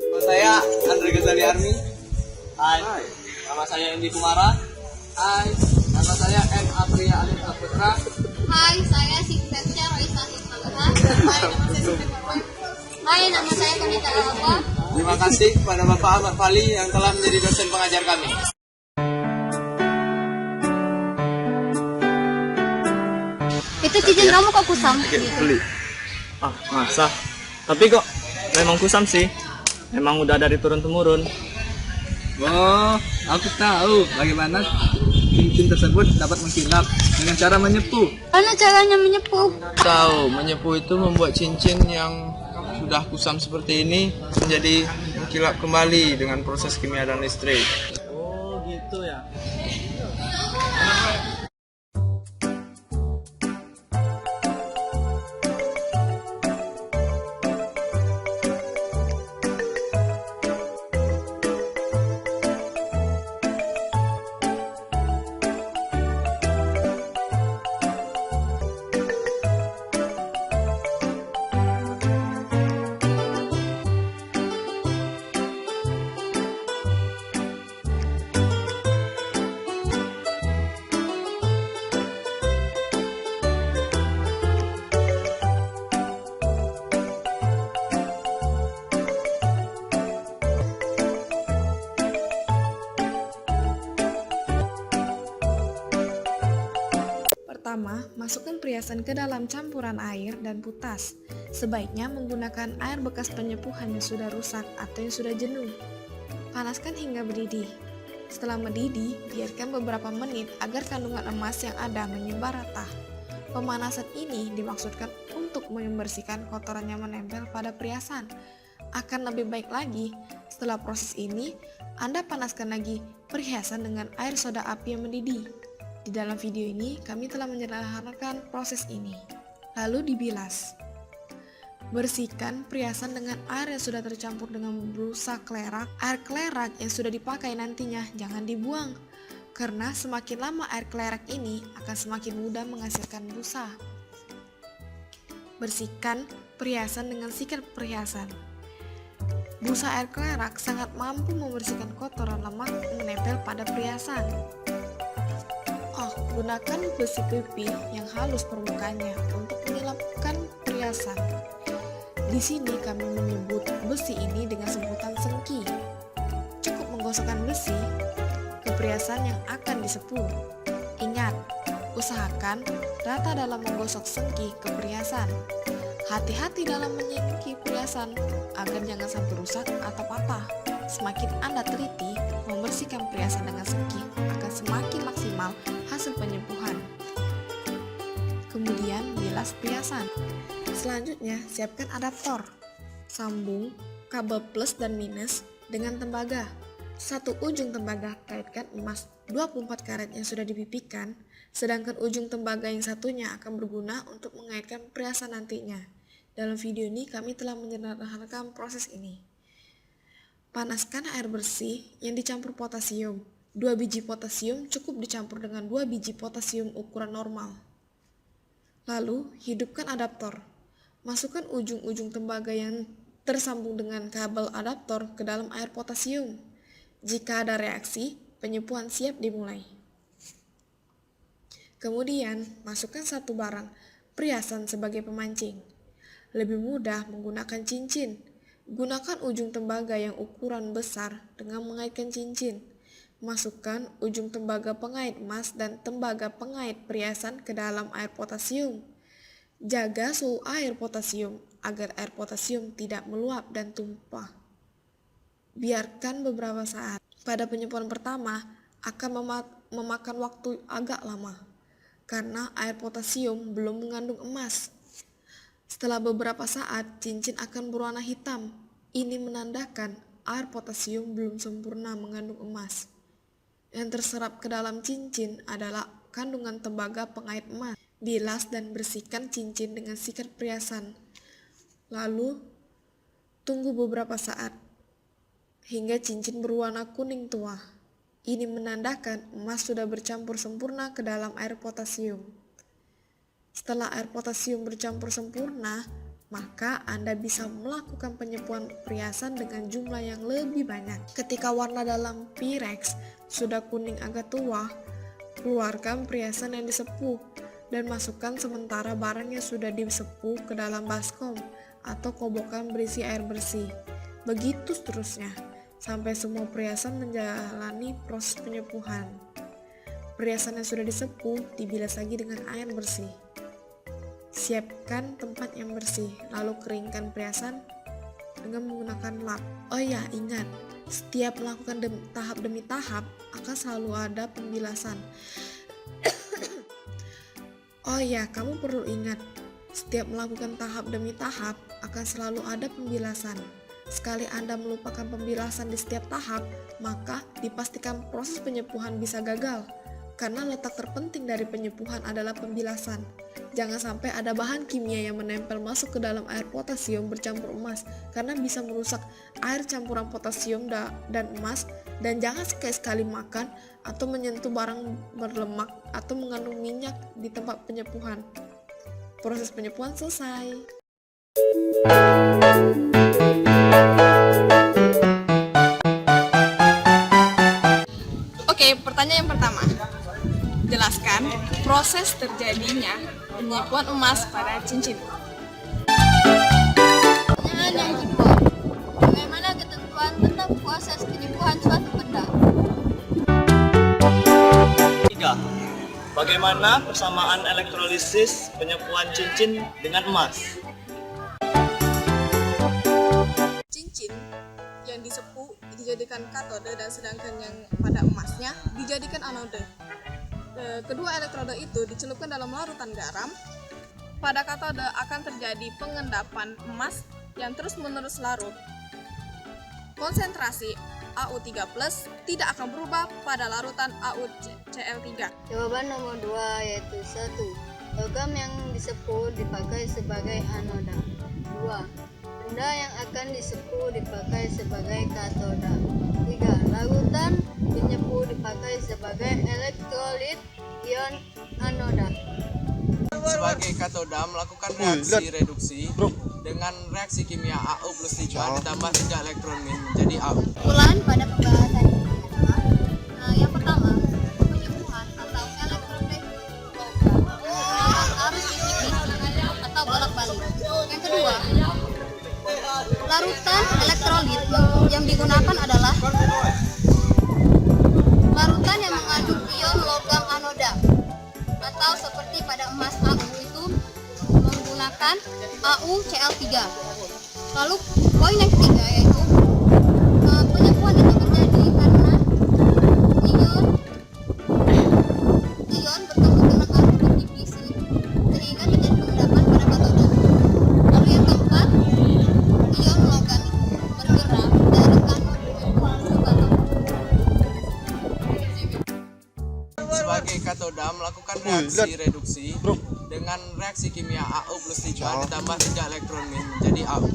Nama saya Andre Ghazali Army. Hai. Nama saya Endi Kumara. Hai. Nama saya M. Apria Alif Putra. Hai, saya Sigretia Roisa Hikmah. Hai, nama saya Siti Korban. Hai, nama saya Konita Alfa. Terima kasih kepada Bapak Ahmad Fali yang telah menjadi dosen pengajar kami. Itu cincin kamu kok kusam? Beli. Ah, masa? Tapi kok memang kusam sih. Memang udah dari turun-temurun. Oh, aku tahu bagaimana cincin tersebut dapat mengkilap dengan cara menyepuh. Mana caranya menyepuh? Tahu, menyepuh itu membuat cincin yang sudah kusam seperti ini menjadi mengkilap kembali dengan proses kimia dan listrik. Oh, gitu ya. Pertama, masukkan perhiasan ke dalam campuran air dan putas. Sebaiknya menggunakan air bekas penyepuhan yang sudah rusak atau yang sudah jenuh. Panaskan hingga mendidih. Setelah mendidih, biarkan beberapa menit agar kandungan emas yang ada menyebar rata. Pemanasan ini dimaksudkan untuk membersihkan kotoran yang menempel pada perhiasan. Akan lebih baik lagi, setelah proses ini, Anda panaskan lagi perhiasan dengan air soda api yang mendidih. Di dalam video ini, kami telah menyederhanakan proses ini. Lalu dibilas. Bersihkan perhiasan dengan air yang sudah tercampur dengan busa klerak. Air klerak yang sudah dipakai nantinya jangan dibuang, karena semakin lama air klerak ini akan semakin mudah menghasilkan busa. Bersihkan perhiasan dengan sikat perhiasan. Busa air klerak sangat mampu membersihkan kotoran lemak yang menempel pada perhiasan. Gunakan besi pipi yang halus permukaannya untuk menyelapkan perhiasan. Di sini kami menyebut besi ini dengan sebutan sengki. Cukup menggosokkan besi ke perhiasan yang akan disepuh. Ingat, usahakan rata dalam menggosok sengki ke perhiasan. Hati-hati dalam menyengki perhiasan agar jangan sampai rusak atau patah. Semakin Anda teliti membersihkan perhiasan dengan sengki, akan semakin maksimal hasil penyepuhan. Kemudian bilas perhiasan. Selanjutnya siapkan adaptor. Sambung kabel plus dan minus dengan tembaga. Satu ujung tembaga kaitkan emas 24 karat yang sudah dipipikan, sedangkan ujung tembaga yang satunya akan berguna untuk mengaitkan perhiasan nantinya. Dalam video ini kami telah menyederhanakan proses ini. Panaskan air bersih yang dicampur potasium. 2 biji potasium cukup dicampur dengan 2 biji potasium ukuran normal. Lalu, hidupkan adaptor. Masukkan ujung-ujung tembaga yang tersambung dengan kabel adaptor ke dalam air potasium. Jika ada reaksi, penyepuhan siap dimulai. Kemudian, masukkan satu barang perhiasan sebagai pemancing. Lebih mudah menggunakan cincin. Gunakan ujung tembaga yang ukuran besar dengan mengaitkan cincin. Masukkan ujung tembaga pengait emas dan tembaga pengait perhiasan ke dalam air potasium. Jaga suhu air potasium agar air potasium tidak meluap dan tumpah. Biarkan beberapa saat. Pada penyepuhan pertama akan memakan waktu agak lama karena air potasium belum mengandung emas. Setelah beberapa saat, cincin akan berwarna hitam. Ini menandakan air potasium belum sempurna mengandung emas. Yang terserap ke dalam cincin adalah kandungan tembaga pengait emas. Bilas dan bersihkan cincin dengan sikat perhiasan. Lalu, tunggu beberapa saat hingga cincin berwarna kuning tua. Ini menandakan emas sudah bercampur sempurna ke dalam air potasium. Setelah air potasium bercampur sempurna, maka Anda bisa melakukan penyepuhan perhiasan dengan jumlah yang lebih banyak. Ketika warna dalam Pyrex sudah kuning agak tua, keluarkan perhiasan yang disepuh dan masukkan sementara barang yang sudah disepuh ke dalam baskom atau kobokan berisi air bersih. Begitu seterusnya, sampai semua perhiasan menjalani proses penyepuhan. Perhiasan yang sudah disepuh dibilas lagi dengan air bersih. Siapkan tempat yang bersih, lalu keringkan perhiasan dengan menggunakan lap. Oh ya, ingat, setiap melakukan tahap demi tahap akan selalu ada pembilasan. Oh ya, kamu perlu ingat, setiap melakukan tahap demi tahap akan selalu ada pembilasan. Sekali Anda melupakan pembilasan di setiap tahap, maka dipastikan proses penyepuhan bisa gagal. Karena letak terpenting dari penyepuhan adalah pembilasan. Jangan sampai ada bahan kimia yang menempel masuk ke dalam air potasium bercampur emas, karena bisa merusak air campuran potasium dan emas. Dan jangan sekali-sekali makan atau menyentuh barang berlemak atau mengandung minyak di tempat penyepuhan. Proses penyepuhan selesai. Oke, pertanyaan yang pertama. Jelaskan proses terjadinya penyepuhan emas pada cincin. Pertanyaan yang kedua, bagaimana ketentuan tentang proses penyepuhan suatu benda? 3. Bagaimana persamaan elektrolisis penyepuhan cincin dengan emas? Cincin yang disepuh dijadikan katode dan sedangkan yang pada emasnya dijadikan anode. Kedua elektroda itu dicelupkan dalam larutan garam. Pada katode akan terjadi pengendapan emas yang terus-menerus larut. Konsentrasi Au3+ tidak akan berubah pada larutan AuCl3. Jawaban nomor 2 yaitu 1. Logam yang disepuh dipakai sebagai anoda. 2. Benda yang akan disepuh dipakai sebagai katoda. 3. Larutan penyepuh dipakai sebagai elektrolit ion anoda. Sebagai katoda melakukan reaksi reduksi dengan reaksi kimia Au plus 3 ditambah 3 elektron min menjadi Au. Kesimpulan pada pembahasan ini adalah yang pertama, penyepuhan atau elektrolysis arus listrik atau bolak-balik. Yang kedua, larutan elektrolit yang digunakan adalah larutan yang mengandung ion logam anoda, atau seperti pada emas Au itu menggunakan AuCl3. Lalu poin yang ketiga yaitu penyepuhan itu terjadi karena ion bertemu dengan arus berdifisi sehingga terjadi pengendapan pada katoda. Lalu yang keempat, ion logam itu bergerak dari anode menuju katode. Sebagai katoda melakukan reaksi reduksi dengan reaksi kimia Au plus 3 ditambah 3 elektron min menjadi Au.